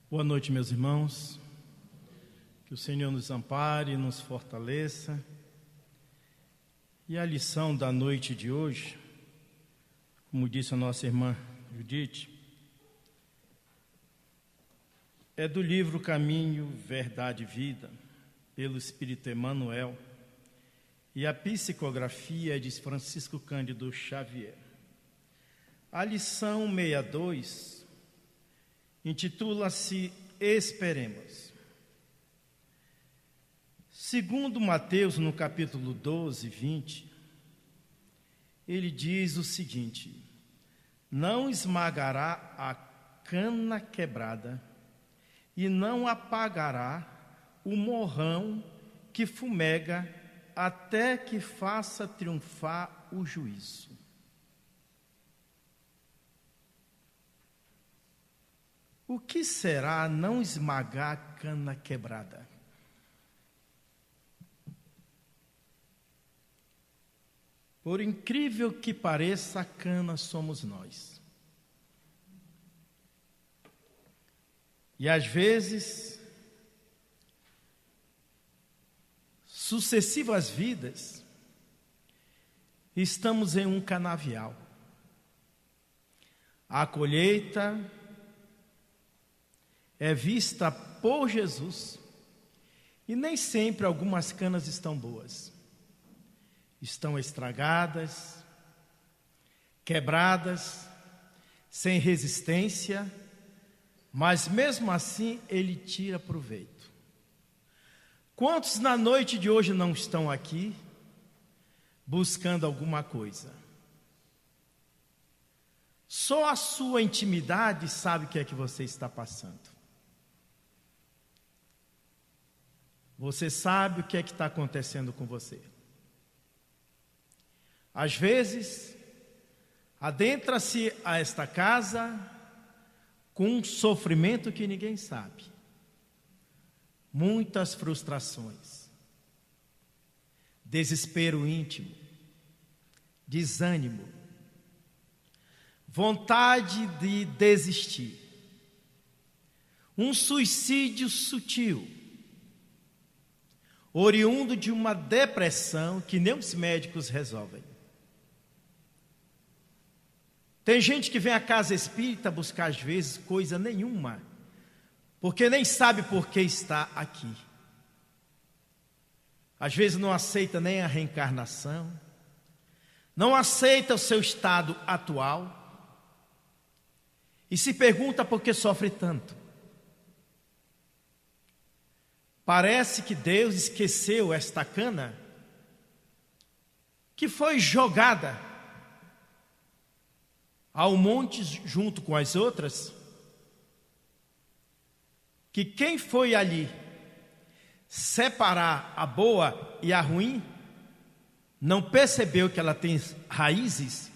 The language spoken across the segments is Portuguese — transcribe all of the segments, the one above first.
Boa noite, meus irmãos. Que o Senhor nos ampare e nos fortaleça. E a lição da noite de hoje, como disse a nossa irmã Judite, é do livro Caminho, Verdade e Vida, pelo Espírito Emmanuel, e a psicografia é de Francisco Cândido Xavier. A lição 62 intitula-se Esperemos. Segundo Mateus, no capítulo 12, 20, ele diz o seguinte: não esmagará a cana quebrada e não apagará o morrão que fumega até que faça triunfar o juízo. O que será não esmagar a cana quebrada? Por incrível que pareça, a cana somos nós. E às vezes, sucessivas vidas, estamos em um canavial. A colheita é vista por Jesus, e nem sempre algumas canas estão boas. Estão estragadas, quebradas, sem resistência, mas mesmo assim ele tira proveito. Quantos na noite de hoje não estão aqui buscando alguma coisa? Só a sua intimidade sabe o que é que você está passando. Você sabe o que é que está acontecendo com você. Às vezes, adentra-se a esta casa com um sofrimento que ninguém sabe. Muitas frustrações, desespero íntimo, desânimo, vontade de desistir, um suicídio sutil, oriundo de uma depressão que nem os médicos resolvem. Tem gente que vem à casa espírita buscar às vezes coisa nenhuma, porque nem sabe por que está aqui. Às vezes não aceita nem a reencarnação, não aceita o seu estado atual, e se pergunta por que sofre tanto. Parece que Deus esqueceu esta cana que foi jogada ao monte junto com as outras, que quem foi ali separar a boa e a ruim, não percebeu que ela tem raízes,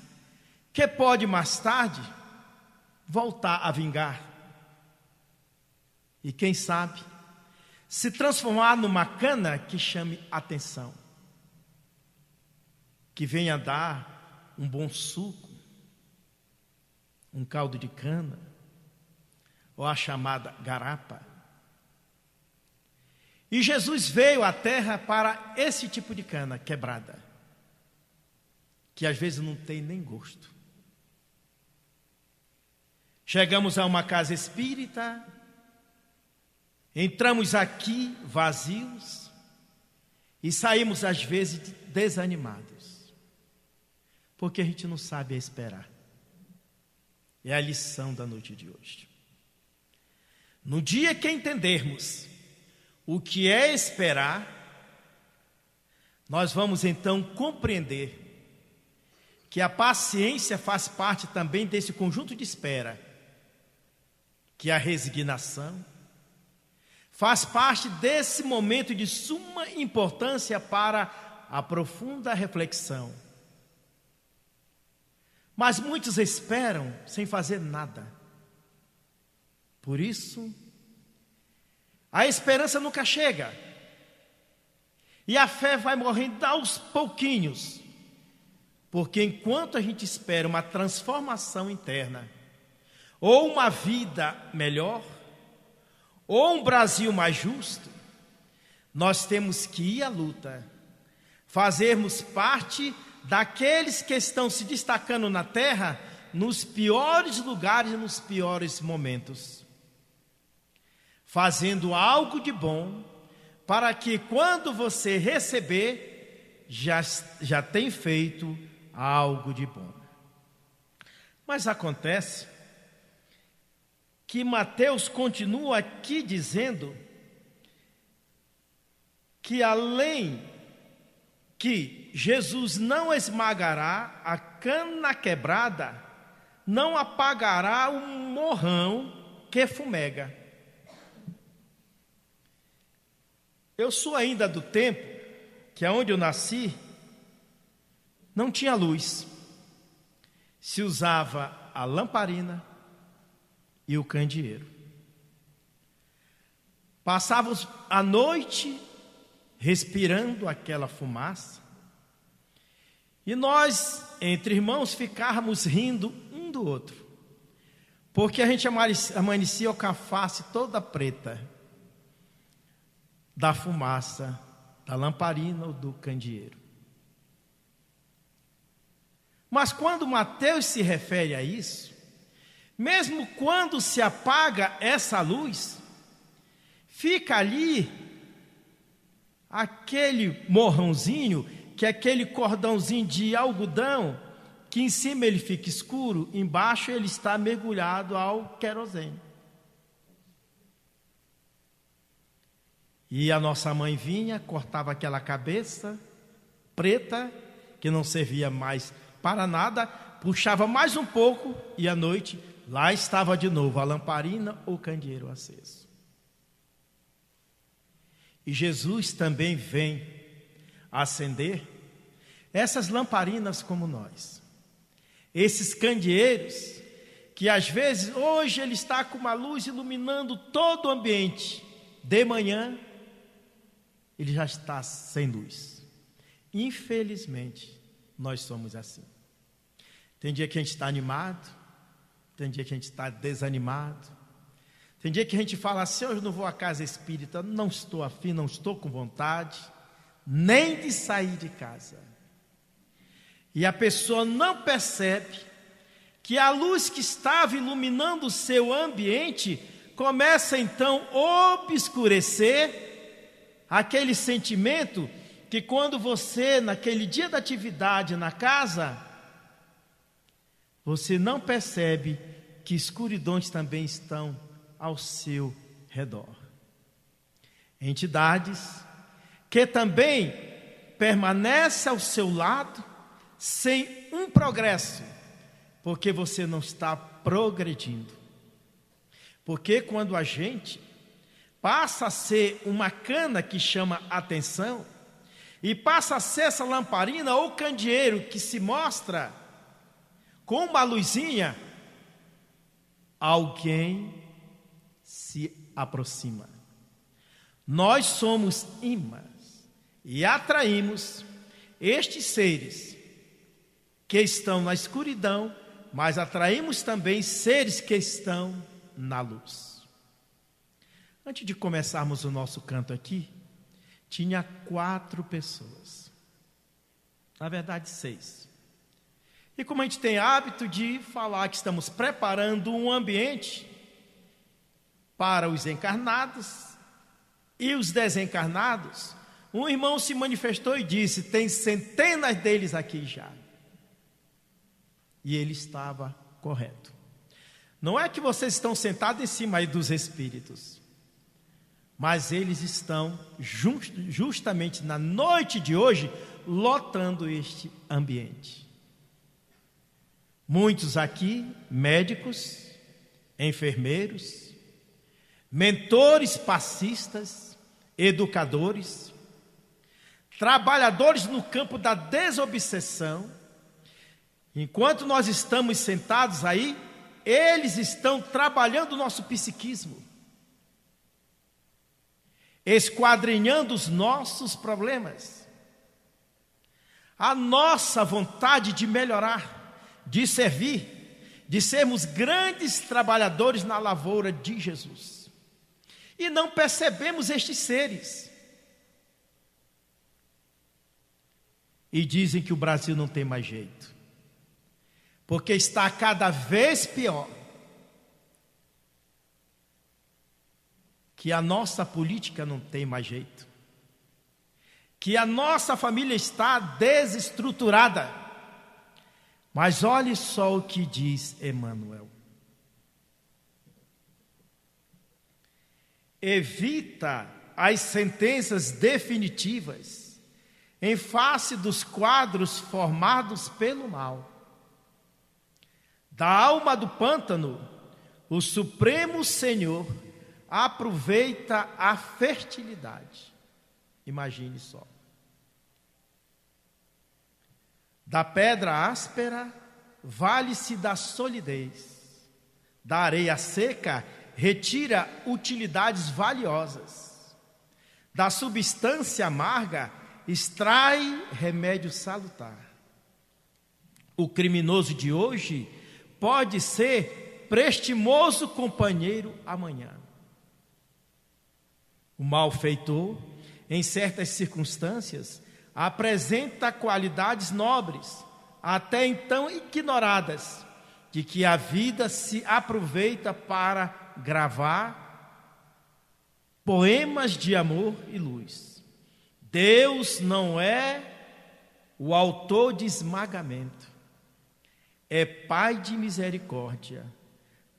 que pode mais tarde voltar a vingar. E quem sabe se transformar numa cana que chame atenção, que venha dar um bom suco, um caldo de cana, ou a chamada garapa. E Jesus veio à terra para esse tipo de cana quebrada, que às vezes não tem nem gosto. Chegamos a uma casa espírita, entramos aqui vazios e saímos às vezes desanimados, porque a gente não sabe esperar. É a lição da noite de hoje. No dia que entendermos o que é esperar, nós vamos então compreender que a paciência faz parte também desse conjunto de espera, que a resignação faz parte desse momento de suma importância para a profunda reflexão. Mas muitos esperam sem fazer nada. Por isso, a esperança nunca chega. E a fé vai morrendo aos pouquinhos. Porque enquanto a gente espera uma transformação interna, ou uma vida melhor, ou um Brasil mais justo, nós temos que ir à luta, fazermos parte daqueles que estão se destacando na terra nos piores lugares, nos piores momentos, fazendo algo de bom, para que quando você receber, já tem feito algo de bom. Mas acontece que Mateus continua aqui dizendo que além que Jesus não esmagará a cana quebrada, não apagará o morrão que fumega. Eu sou ainda do tempo que onde eu nasci não tinha luz. Se usava a lamparina e o candeeiro. Passávamos a noite respirando aquela fumaça, e nós, entre irmãos, ficávamos rindo um do outro, porque a gente amanhecia com a face toda preta da fumaça da lamparina ou do candeeiro. Mas quando Mateus se refere a isso, mesmo quando se apaga essa luz, fica ali aquele morrãozinho, que é aquele cordãozinho de algodão, que em cima ele fica escuro, embaixo ele está mergulhado ao querosene. E a nossa mãe vinha, cortava aquela cabeça preta, que não servia mais para nada, puxava mais um pouco, e à noite, lá estava de novo a lamparina ou candeeiro aceso. E Jesus também vem acender essas lamparinas como nós. Esses candeeiros, que às vezes, hoje ele está com uma luz iluminando todo o ambiente. De manhã, ele já está sem luz. Infelizmente, nós somos assim. Tem dia que a gente está animado, tem dia que a gente está desanimado. Tem dia que a gente fala assim: hoje não vou à casa espírita, não estou afim, não estou com vontade, nem de sair de casa. E a pessoa não percebe que a luz que estava iluminando o seu ambiente começa então a obscurecer aquele sentimento que quando você, naquele dia da atividade na casa, você não percebe que escuridões também estão ao seu redor. Entidades que também permanecem ao seu lado sem um progresso, porque você não está progredindo. Porque quando a gente passa a ser uma cana que chama atenção, e passa a ser essa lamparina ou candeeiro que se mostra com uma luzinha, alguém se aproxima. Nós somos imãs e atraímos estes seres que estão na escuridão, mas atraímos também seres que estão na luz. Antes de começarmos o nosso canto aqui, tinha 4 pessoas, na verdade 6. E como a gente tem hábito de falar que estamos preparando um ambiente para os encarnados e os desencarnados, um irmão se manifestou e disse: tem centenas deles aqui já. E ele estava correto. Não é que vocês estão sentados em cima aí dos espíritos, mas eles estão justamente na noite de hoje lotando este ambiente. Muitos aqui, médicos, enfermeiros, mentores passistas, educadores, trabalhadores no campo da desobsessão. Enquanto nós estamos sentados aí, eles estão trabalhando o nosso psiquismo, esquadrinhando os nossos problemas, a nossa vontade de melhorar, de servir, de sermos grandes trabalhadores na lavoura de Jesus. e não percebemos estes seres. E dizem que o Brasil não tem mais jeito, porque está cada vez pior, que a nossa política não tem mais jeito, que a nossa família está desestruturada. Mas olhe só o que diz Emmanuel: evita as sentenças definitivas em face dos quadros formados pelo mal. Da alma do pântano, o Supremo Senhor aproveita a fertilidade. Imagine só. Da pedra áspera, vale-se da solidez. Da areia seca, retira utilidades valiosas. Da substância amarga, extrai remédio salutar. O criminoso de hoje pode ser prestimoso companheiro amanhã. O malfeitor, em certas circunstâncias, apresenta qualidades nobres, até então ignoradas, de que a vida se aproveita para gravar poemas de amor e luz. Deus não é o autor de esmagamento, é Pai de misericórdia.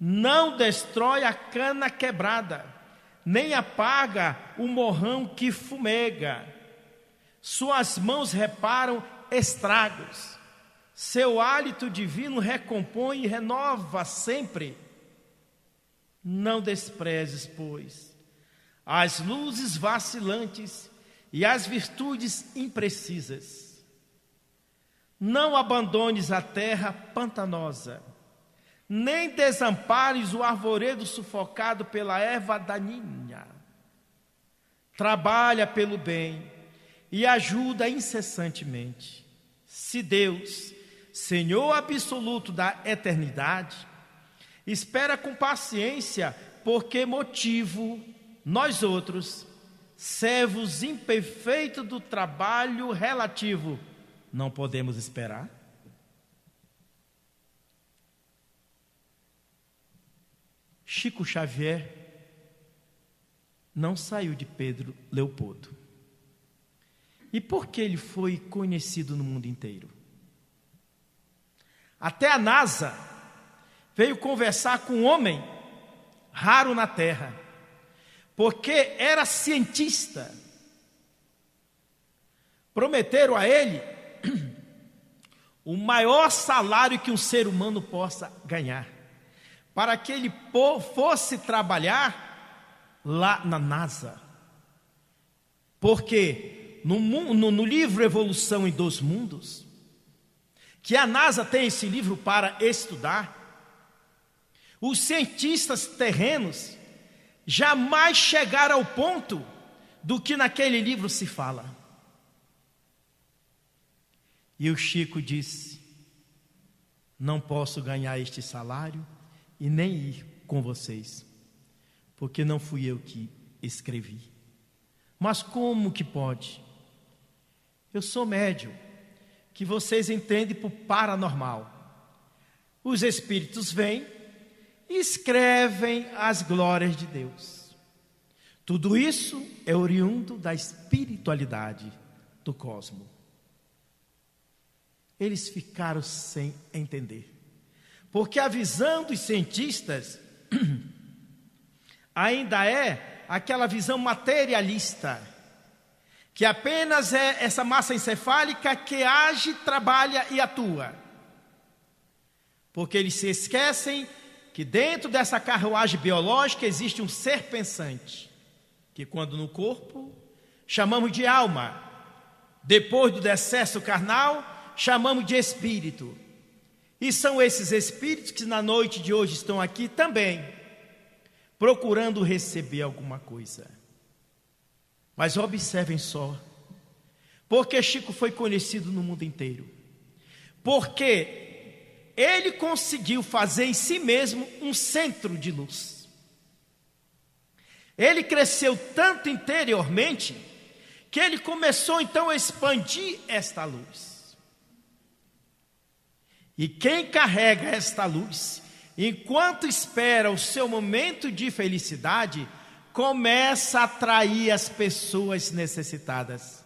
Não destrói a cana quebrada, nem apaga o morrão que fumega. Suas mãos reparam estragos, seu hálito divino recompõe e renova sempre. Não desprezes, pois, as luzes vacilantes e as virtudes imprecisas. Não abandones a terra pantanosa, nem desampares o arvoredo sufocado pela erva daninha. Trabalha pelo bem e ajuda incessantemente. Se Deus, Senhor absoluto da eternidade, espera com paciência, por que motivo nós outros, servos imperfeitos do trabalho relativo, não podemos esperar? Chico Xavier não saiu de Pedro Leopoldo. E por que ele foi conhecido no mundo inteiro? Até a NASA veio conversar com um homem raro na Terra, porque era cientista. Prometeram a ele o maior salário que um ser humano possa ganhar, para que ele fosse trabalhar lá na NASA. Porque no livro Evolução em Dois Mundos, que a NASA tem esse livro para estudar, os cientistas terrenos jamais chegaram ao ponto do que naquele livro se fala. E o Chico disse: não posso ganhar este salário e nem ir com vocês, porque não fui eu que escrevi. Mas como que pode? Eu sou médium, que vocês entendem por paranormal. Os espíritos vêm e escrevem as glórias de Deus. Tudo isso é oriundo da espiritualidade do cosmos. Eles ficaram sem entender, porque a visão dos cientistas ainda é aquela visão materialista, que apenas é essa massa encefálica que age, trabalha e atua. Porque eles se esquecem que dentro dessa carruagem biológica existe um ser pensante, que quando no corpo chamamos de alma, depois do decesso carnal chamamos de espírito. E são esses espíritos que na noite de hoje estão aqui também, procurando receber alguma coisa. Mas observem só, porque Chico foi conhecido no mundo inteiro, porque ele conseguiu fazer em si mesmo um centro de luz. Ele cresceu tanto interiormente que ele começou então a expandir esta luz. E quem carrega esta luz, enquanto espera o seu momento de felicidade, começa a atrair as pessoas necessitadas.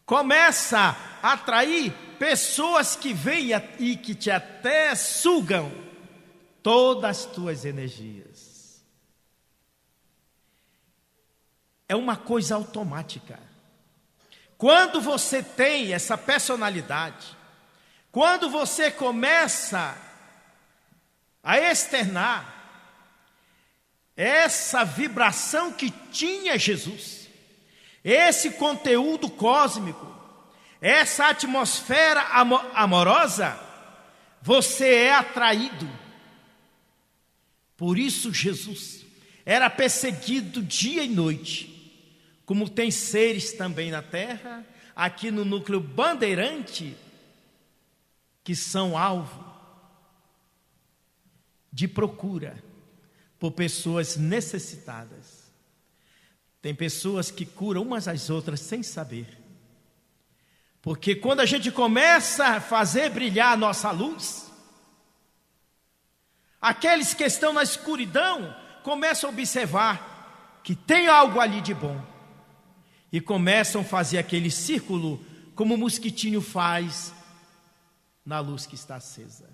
Começa a atrair pessoas que vêm e que te até sugam todas as tuas energias. É uma coisa automática. Quando você tem essa personalidade, quando você começa a externar essa vibração que tinha Jesus, esse conteúdo cósmico, essa atmosfera amorosa, você é atraído. Por isso Jesus era perseguido dia e noite, como tem seres também na terra, aqui no núcleo bandeirante, que são alvo de procura por pessoas necessitadas. Tem pessoas que curam umas às outras sem saber. Porque quando a gente começa a fazer brilhar a nossa luz, aqueles que estão na escuridão começam a observar que tem algo ali de bom. E começam a fazer aquele círculo como o mosquitinho faz na luz que está acesa.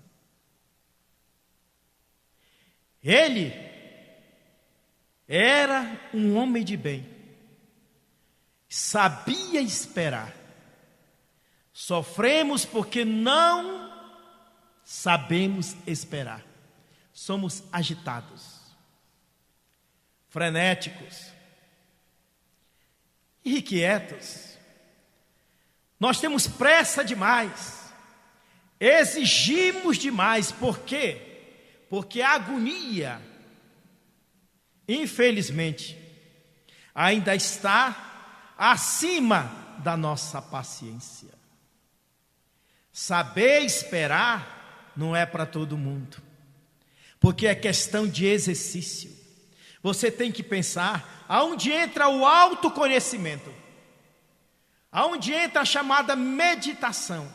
Ele era um homem de bem, sabia esperar. Sofremos porque não sabemos esperar. Somos agitados, frenéticos, irrequietos. Nós temos pressa demais, exigimos demais. Por quê? Porque a agonia, infelizmente, ainda está acima da nossa paciência. Saber esperar não é para todo mundo, porque é questão de exercício. Você tem que pensar aonde entra o autoconhecimento, aonde entra a chamada meditação,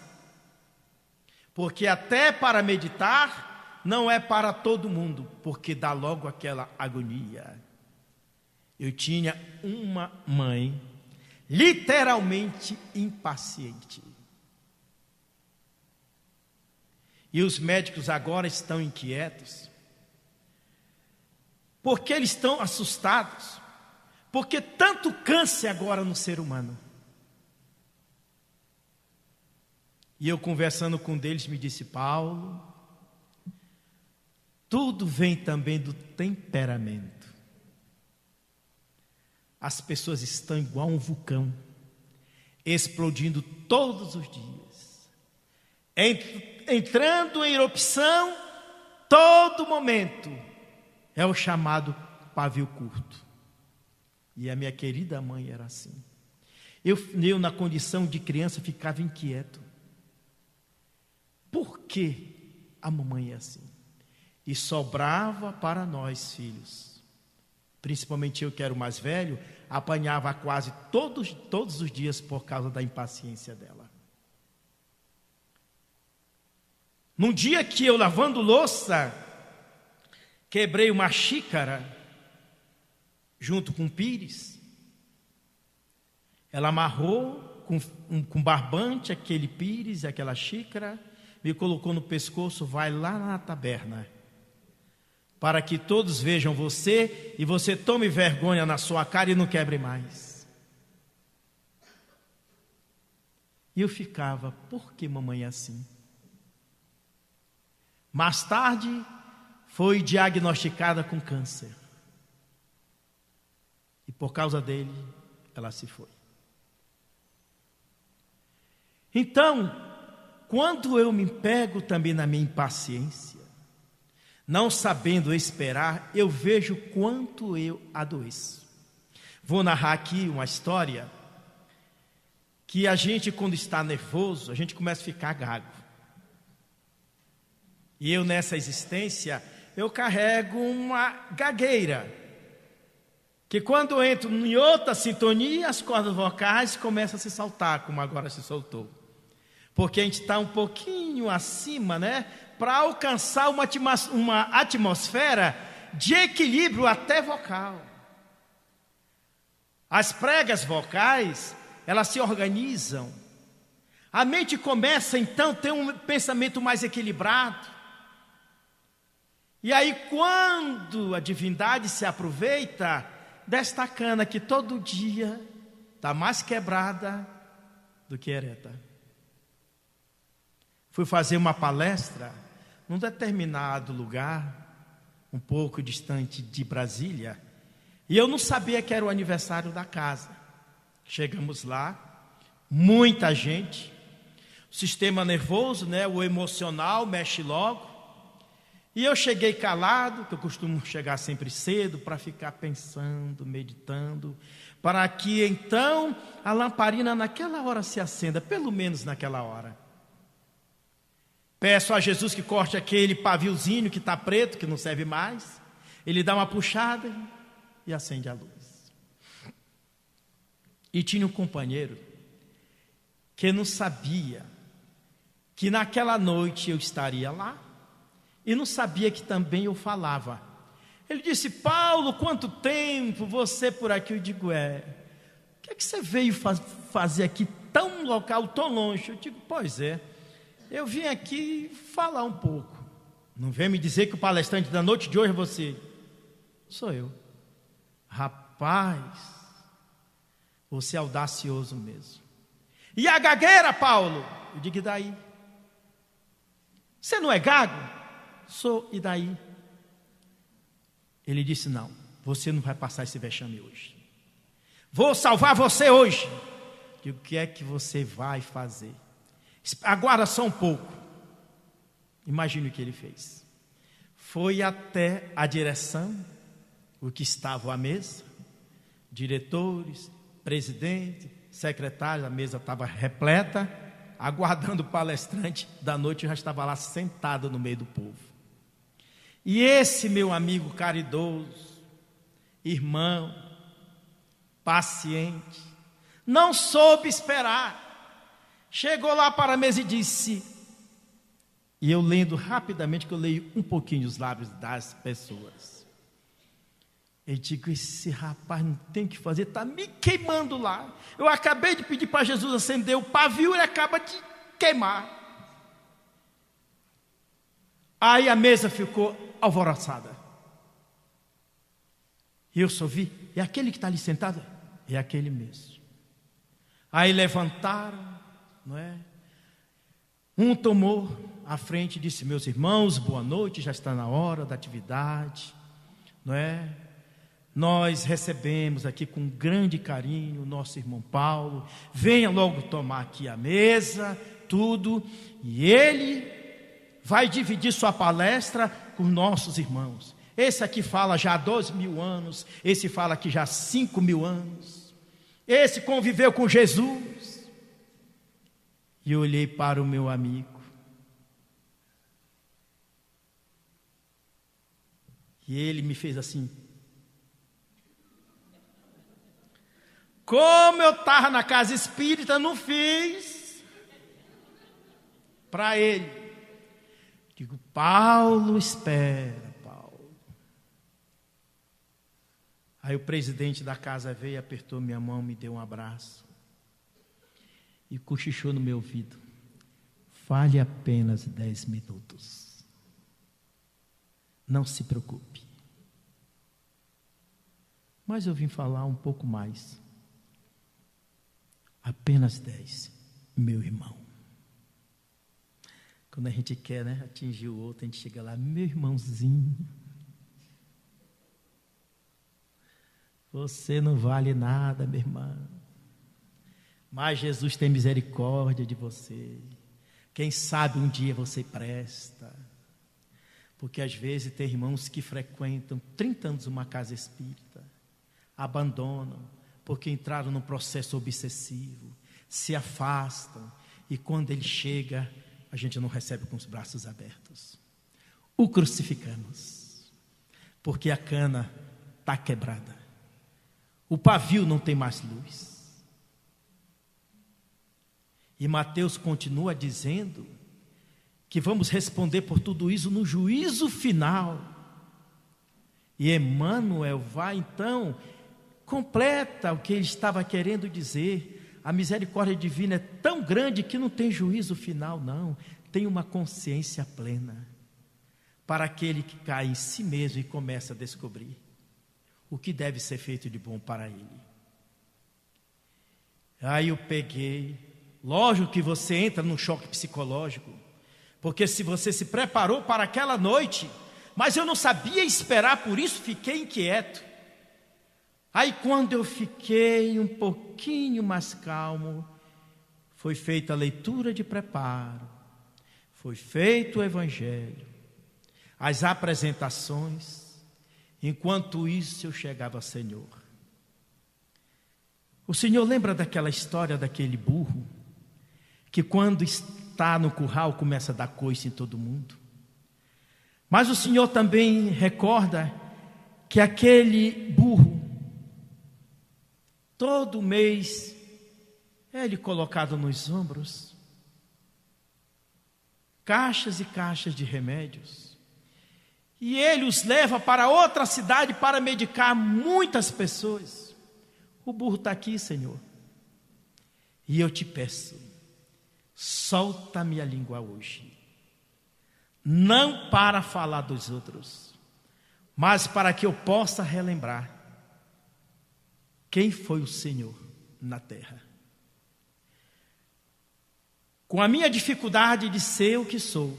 porque até para meditar não é para todo mundo, porque dá logo aquela agonia. Eu tinha uma mãe literalmente impaciente. E os médicos agora estão inquietos, porque eles estão assustados, porque tanto câncer agora no ser humano. E eu conversando com um deles me disse: Paulo, tudo vem também do temperamento. As pessoas estão igual um vulcão, explodindo todos os dias, entrando em erupção todo momento. É o chamado pavio curto. E a minha querida mãe era assim. Eu na condição de criança ficava inquieto. Por que a mamãe é assim? E sobrava para nós, filhos. Principalmente eu, que era o mais velho, apanhava quase todos os dias por causa da impaciência dela. Num dia que eu, lavando louça, quebrei uma xícara junto com o pires, ela amarrou com barbante aquele pires e aquela xícara, me colocou no pescoço: vai lá na taberna, para que todos vejam você e você tome vergonha na sua cara e não quebre mais. E eu ficava: por que mamãe é assim? Mais tarde foi diagnosticada com câncer. E por causa dele, ela se foi. Então, quando eu me pego também na minha impaciência, não sabendo esperar, eu vejo quanto eu adoeço. Vou narrar aqui uma história que a gente, quando está nervoso, a gente começa a ficar gago. E eu, nessa existência, eu carrego uma gagueira. que quando eu entro em outra sintonia, as cordas vocais começam a se soltar, como agora se soltou. Porque a gente está um pouquinho acima, né? Para alcançar uma atmosfera de equilíbrio até vocal. As pregas vocais, elas se organizam. A mente começa então a ter um pensamento mais equilibrado. E aí quando a divindade se aproveita desta cana que todo dia está mais quebrada do que ereta. Fui fazer uma palestra num determinado lugar, um pouco distante de Brasília, e eu não sabia que era o aniversário da casa. Chegamos lá, muita gente, o sistema nervoso, né, o emocional mexe logo, e eu cheguei calado, que eu costumo chegar sempre cedo, para ficar pensando, meditando, para que então a lamparina naquela hora se acenda, pelo menos naquela hora. Peço a Jesus que corte aquele paviozinho que está preto, que não serve mais. Ele dá uma puxada e acende a luz. E tinha um companheiro que não sabia que naquela noite eu estaria lá e não sabia que também eu falava. Ele disse: Paulo, quanto tempo você por aqui? Eu digo: o que é que você veio fazer aqui tão local, tão longe? Eu digo: pois é, eu vim aqui falar um pouco. Não vem me dizer que o palestrante da noite de hoje é você. Sou eu. Rapaz, você é audacioso mesmo. E a gagueira, Paulo? Eu digo: e daí? Você não é gago? Sou, e daí? Ele disse: não, você não vai passar esse vexame hoje. Vou salvar você hoje. Eu digo: o que é que você vai fazer? Aguarda só um pouco. Imagine o que ele fez. Foi até a direção, o que estavam à mesa, diretores, presidente, secretário, a mesa estava repleta, aguardando o palestrante da noite. Eu já estava lá sentado no meio do povo. E esse meu amigo caridoso, irmão, paciente, não soube esperar. Chegou lá para a mesa e disse, e eu lendo rapidamente, que eu leio um pouquinho os lábios das pessoas. Eu digo: esse rapaz não tem o que fazer, está me queimando lá. Eu acabei de pedir para Jesus acender o pavio, ele acaba de queimar. Aí a mesa ficou alvoroçada. E eu só vi: é aquele que está ali sentado? É aquele mesmo. Aí levantaram, não é? Um tomou à frente e disse: meus irmãos, boa noite, já está na hora da atividade, não é? Nós recebemos aqui com grande carinho o nosso irmão Paulo, venha logo tomar aqui a mesa, tudo, e ele vai dividir sua palestra com nossos irmãos. Esse aqui fala já há 12.000 anos, esse fala aqui já há 5.000 anos, esse conviveu com Jesus. E eu olhei para o meu amigo, e ele me fez assim. Como eu estava na casa espírita, não fiz para ele. Digo: Paulo, espera, Paulo. Aí o presidente da casa veio, apertou minha mão, me deu um abraço e cochichou no meu ouvido: fale apenas 10 minutos. Não se preocupe. Mas eu vim falar um pouco mais. Apenas 10, meu irmão. Quando a gente quer, né, atingir o outro, a gente chega lá: meu irmãozinho, você não vale nada, meu irmão, mas Jesus tem misericórdia de você. Quem sabe um dia você presta. Porque às vezes tem irmãos que frequentam 30 anos uma casa espírita, abandonam, porque entraram num processo obsessivo, se afastam, e quando ele chega, a gente não recebe com os braços abertos. O crucificamos, porque a cana está quebrada. O pavio não tem mais luz. E Mateus continua dizendo que vamos responder por tudo isso no juízo final. E Emmanuel vai então, completa o que ele estava querendo dizer. A misericórdia divina é tão grande que não tem juízo final, não. Tem uma consciência plena para aquele que cai em si mesmo e começa a descobrir o que deve ser feito de bom para ele. Aí eu peguei, lógico que você entra num choque psicológico, porque se você se preparou para aquela noite, mas eu não sabia esperar, por isso fiquei inquieto. Aí quando eu fiquei um pouquinho mais calmo, foi feita a leitura de preparo, foi feito o evangelho, as apresentações. Enquanto isso eu chegava, Senhor. O Senhor lembra daquela história daquele burro, que quando está no curral começa a dar coice em todo mundo? Mas o Senhor também recorda que aquele burro, todo mês, ele colocado nos ombros, caixas e caixas de remédios, e ele os leva para outra cidade para medicar muitas pessoas. O burro está aqui, Senhor, e eu te peço, solta a minha língua hoje, não para falar dos outros, mas para que eu possa relembrar quem foi o Senhor na terra. Com a minha dificuldade de ser o que sou,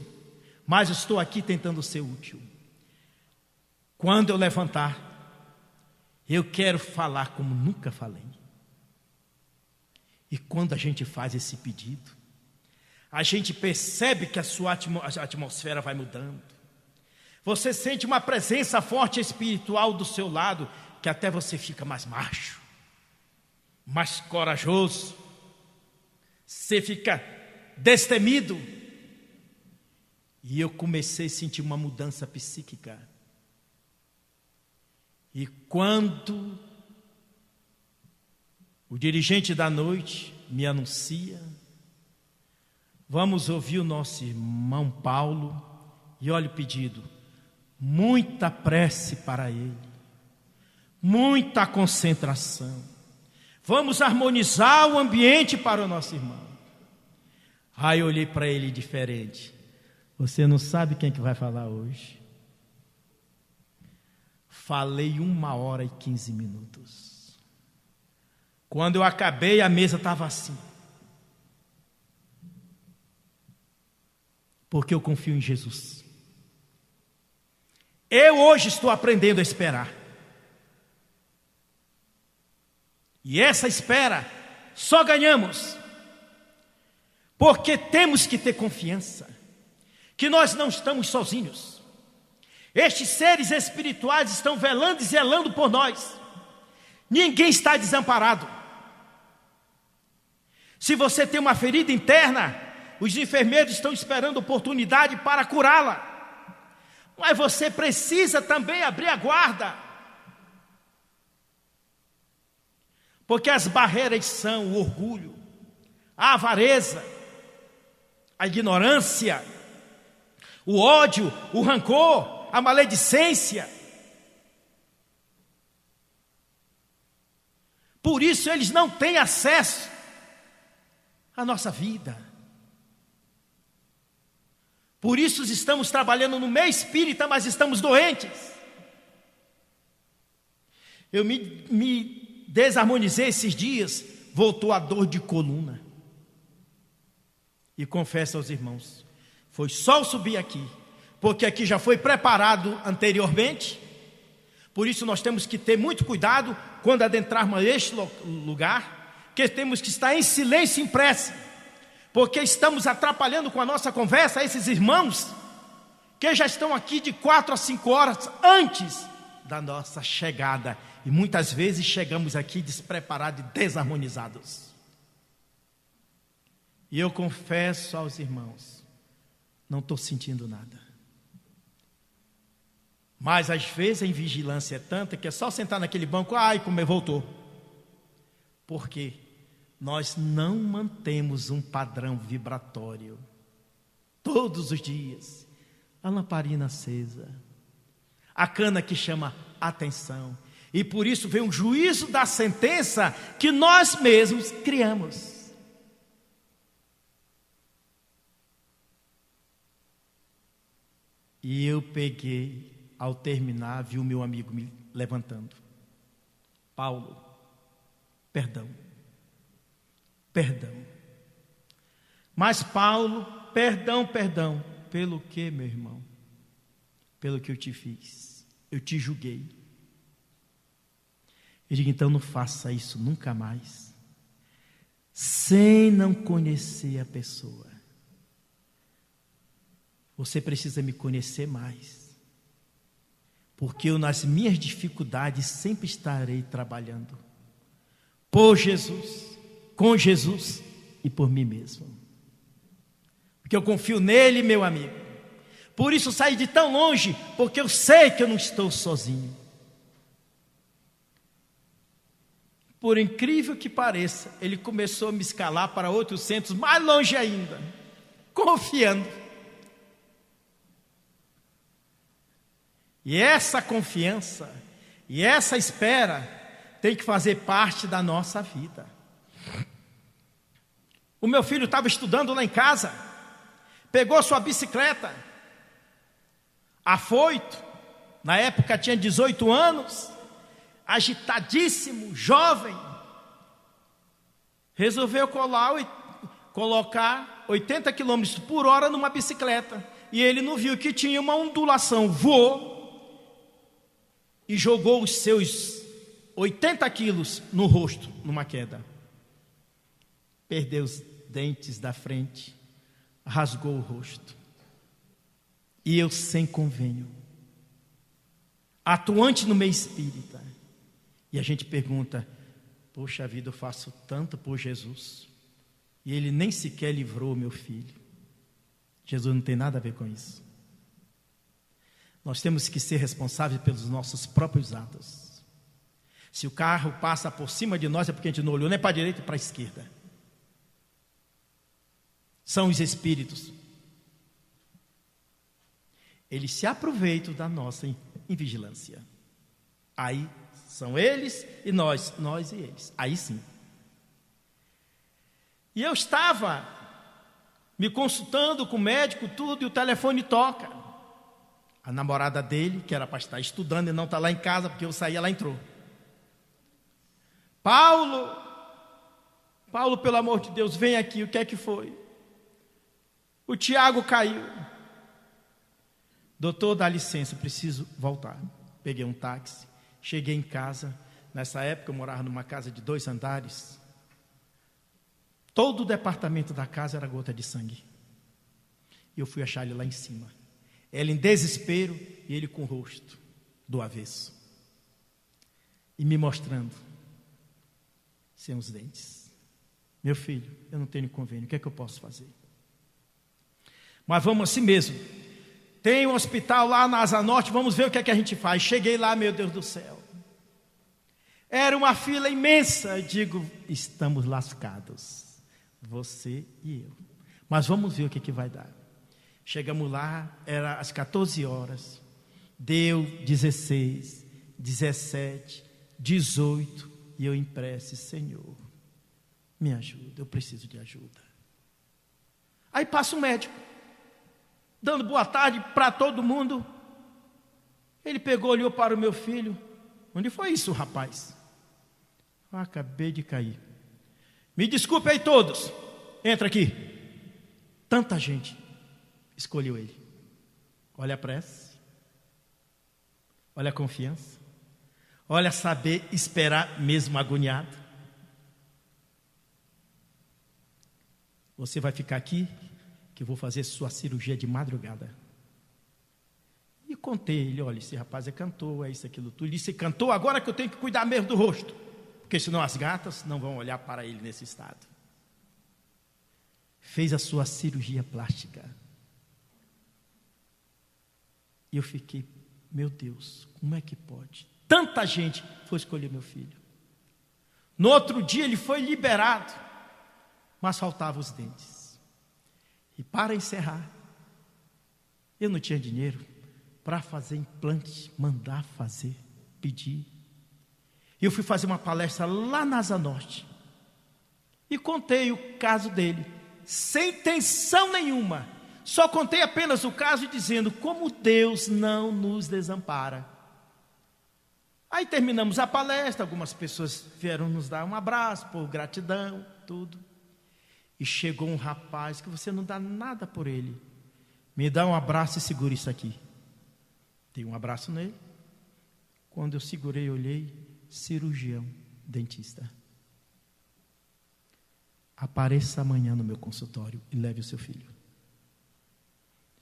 mas estou aqui tentando ser útil. Quando eu levantar, eu quero falar como nunca falei. E quando a gente faz esse pedido, a gente percebe que a sua atmosfera vai mudando. Você sente uma presença forte espiritual do seu lado, que até você fica mais macho, mais corajoso. Você fica destemido. E eu comecei a sentir uma mudança psíquica. E quando o dirigente da noite me anuncia, vamos ouvir o nosso irmão Paulo, e olha o pedido, muita prece para ele, muita concentração, vamos harmonizar o ambiente para o nosso irmão. Aí eu olhei para ele diferente, você não sabe quem que vai falar hoje? Falei 1h15. Quando eu acabei, a mesa estava assim. Porque eu confio em Jesus. Eu hoje estou aprendendo a esperar. E essa espera só ganhamos porque temos que ter confiança que nós não estamos sozinhos. Estes seres espirituais estão velando e zelando por nós. Ninguém está desamparado. Se você tem uma ferida interna, os enfermeiros estão esperando oportunidade para curá-la. Mas você precisa também abrir a guarda. Porque as barreiras são o orgulho, a avareza, a ignorância, o ódio, o rancor, a maledicência. Por isso eles não têm acesso à nossa vida. Por isso estamos trabalhando no meio espírita, mas estamos doentes. Eu me desarmonizei esses dias, voltou a dor de coluna. E confesso aos irmãos, foi só eu subir aqui, porque aqui já foi preparado anteriormente. Por isso nós temos que ter muito cuidado quando adentrarmos este lugar, que temos que estar em silêncio e em prece, porque estamos atrapalhando com a nossa conversa esses irmãos que já estão aqui de 4 a 5 horas antes da nossa chegada, e muitas vezes chegamos aqui despreparados e desarmonizados. E eu confesso aos irmãos, não estou sentindo nada. Mas às vezes a invigilância é tanta que é só sentar naquele banco, ai, como voltou. Porque nós não mantemos um padrão vibratório. Todos os dias, a lamparina acesa, a cana que chama atenção. E por isso vem o juízo da sentença que nós mesmos criamos. E eu peguei, ao terminar, vi o meu amigo me levantando. Paulo, perdão. Mas Paulo, perdão. Pelo que, meu irmão? Pelo que eu te fiz. Eu te julguei. Eu digo, então não faça isso nunca mais. Sem não conhecer a pessoa. Você precisa me conhecer mais. Porque eu, nas minhas dificuldades, sempre estarei trabalhando. Por Jesus, com Jesus e por mim mesmo. Porque eu confio nele, meu amigo. Por isso saí de tão longe, porque eu sei que eu não estou sozinho. Por incrível que pareça, ele começou a me escalar para outros centros mais longe ainda, confiando. E essa confiança e essa espera tem que fazer parte da nossa vida. O meu filho estava estudando lá em casa, pegou sua bicicleta, afoito, na época tinha 18 anos, agitadíssimo, jovem, resolveu colocar 80 km por hora numa bicicleta, e ele não viu que tinha uma ondulação, voou e jogou os seus 80 quilos no rosto, numa queda. Perdeu os dentes da frente, rasgou o rosto. E eu sem convênio, atuante no meio espírita. E a gente pergunta, poxa vida, eu faço tanto por Jesus, e ele nem sequer livrou o meu filho. Jesus não tem nada a ver com isso. Nós temos que ser responsáveis pelos nossos próprios atos. Se o carro passa por cima de nós, é porque a gente não olhou nem para a direita nem para a esquerda. São os espíritos. Eles se aproveitam da nossa invigilância. Aí são eles e nós e eles. Aí sim. E eu estava me consultando com o médico, tudo, e o telefone toca. A namorada dele, que era para estar estudando e não está lá em casa, porque eu saí, ela entrou. Paulo, pelo amor de Deus, vem aqui, o que é que foi? O Tiago caiu. Doutor, dá licença, preciso voltar. Peguei um táxi, cheguei em casa. Nessa época eu morava numa casa de 2 andares. Todo o departamento da casa era gota de sangue. E eu fui achar ele lá em cima. Ela em desespero e ele com o rosto do avesso. E me mostrando, sem os dentes. Meu filho, eu não tenho convênio, o que é que eu posso fazer? Mas vamos assim mesmo. Tem um hospital lá na Asa Norte, vamos ver o que é que a gente faz. Cheguei lá, meu Deus do céu. Era uma fila imensa. Eu digo, estamos lascados. Você e eu. Mas vamos ver o que é que vai dar. Chegamos lá, era às 14 horas. Deu 16, 17, 18. E eu em prece, Senhor, me ajuda, eu preciso de ajuda. Aí passa um médico, dando boa tarde para todo mundo. Ele pegou, olhou para o meu filho. Onde foi isso, rapaz? Acabei de cair. Me desculpe aí todos. Entra aqui. Tanta gente escolheu ele. Olha a prece. Olha a confiança. Olha saber esperar mesmo agoniado. Você vai ficar aqui, que eu vou fazer sua cirurgia de madrugada. E contei ele, olha, esse rapaz é cantor, é isso, aquilo, tudo. Ele disse, cantor, agora que eu tenho que cuidar mesmo do rosto. Porque senão as gatas não vão olhar para ele nesse estado. Fez a sua cirurgia plástica. E eu fiquei, meu Deus, como é que pode? Tanta gente foi escolher meu filho. No outro dia ele foi liberado, mas faltavam os dentes. E para encerrar, eu não tinha dinheiro para fazer implante, mandar fazer, pedir. Eu fui fazer uma palestra lá na Asa Norte e contei o caso dele, sem intenção nenhuma. Só contei apenas o caso dizendo como Deus não nos desampara. Aí terminamos a palestra, algumas pessoas vieram nos dar um abraço, por gratidão, tudo. E chegou um rapaz que você não dá nada por ele. Me dá um abraço e segura isso aqui. Dei um abraço nele. Quando eu segurei, olhei, cirurgião, dentista. Apareça amanhã no meu consultório e leve o seu filho.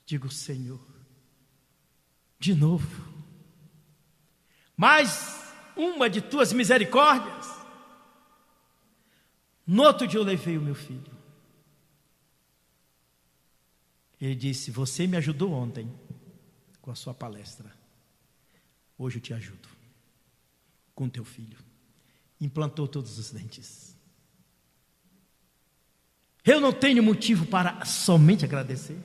Digo, Senhor, de novo, mais uma de tuas misericórdias. No outro dia eu levei o meu filho. Ele disse, você me ajudou ontem com a sua palestra. Hoje eu te ajudo com teu filho. Implantou todos os dentes. Eu não tenho motivo para somente agradecer.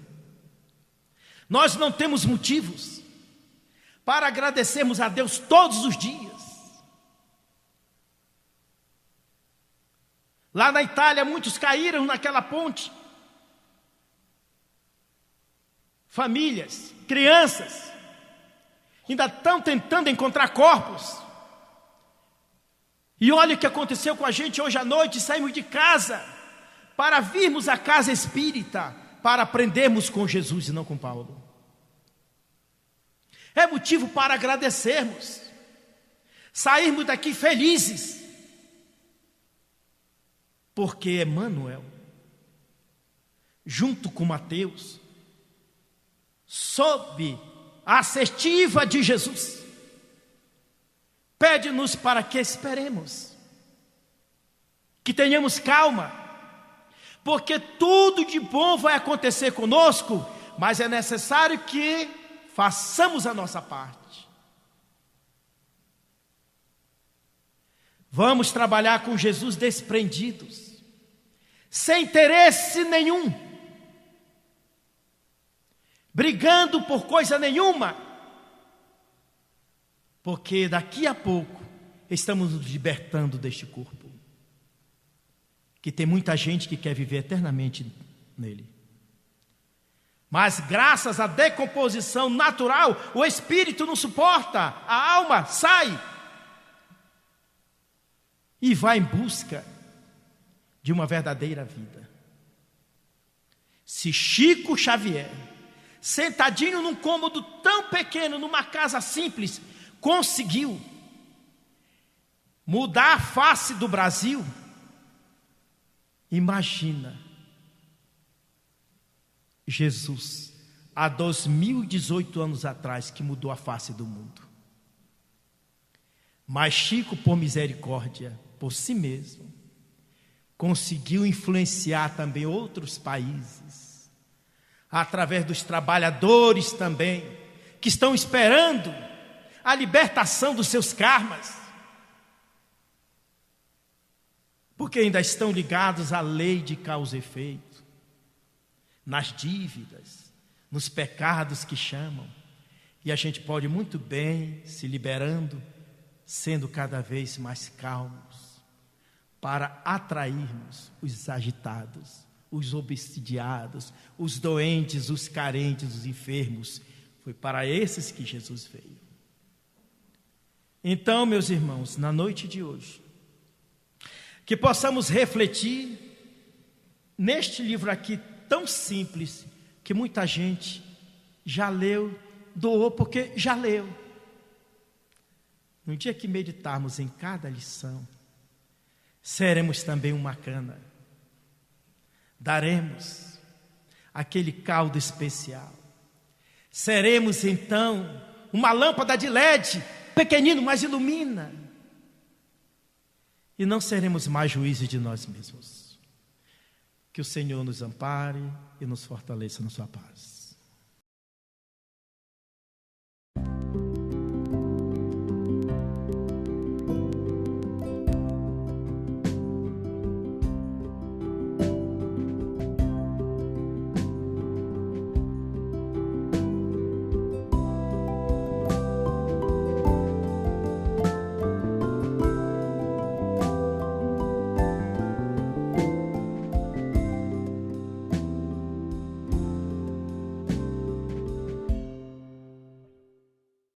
Nós não temos motivos para agradecermos a Deus todos os dias. Lá na Itália, muitos caíram naquela ponte. Famílias, crianças, ainda estão tentando encontrar corpos. E olha o que aconteceu com a gente hoje à noite. Saímos de casa para virmos à casa espírita, para aprendermos com Jesus e não com Paulo. É motivo para agradecermos, sairmos daqui felizes, porque Emmanuel, junto com Mateus, sob a assertiva de Jesus, pede-nos para que esperemos, que tenhamos calma, porque tudo de bom vai acontecer conosco, mas é necessário que façamos a nossa parte. Vamos trabalhar com Jesus desprendidos, sem interesse nenhum, brigando por coisa nenhuma, porque daqui a pouco estamos nos libertando deste corpo, que tem muita gente que quer viver eternamente nele. Mas graças à decomposição natural, o espírito não suporta, a alma sai e vai em busca de uma verdadeira vida. Se Chico Xavier, sentadinho num cômodo tão pequeno, numa casa simples, conseguiu mudar a face do Brasil, imagina Jesus, há 2018 anos atrás, que mudou a face do mundo. Mas Chico, por misericórdia, por si mesmo, conseguiu influenciar também outros países, através dos trabalhadores também, que estão esperando a libertação dos seus karmas, porque ainda estão ligados à lei de causa e efeito, nas dívidas, nos pecados que chamam, e a gente pode muito bem se liberando, sendo cada vez mais calmos, para atrairmos os agitados, os obsidiados, os doentes, os carentes, os enfermos. Foi para esses que Jesus veio. Então, meus irmãos, na noite de hoje, que possamos refletir neste livro aqui tão simples, que muita gente já leu, doou porque já leu. No dia que meditarmos em cada lição, seremos também uma cana, daremos aquele caldo especial, seremos então uma lâmpada de LED, pequenino, mas ilumina, e não seremos mais juízes de nós mesmos. Que o Senhor nos ampare e nos fortaleça na sua paz.